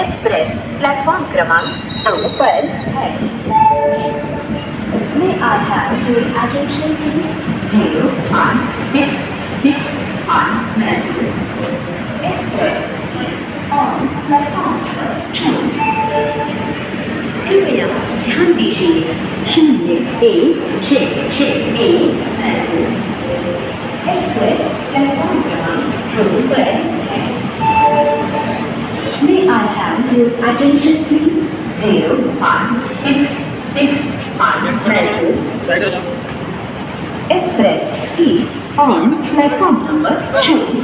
Express platform क्रमांक 2 पर है। May I have your attention please? 056 on message. Express on platform 2। कृपया ध्यान दीजिए 0166 मैसेज एक्सप्रेस प्लेटफॉर्म क्रमांक 2 पर है। May I have your attention please? 0166 on message. Express is on platform number 2।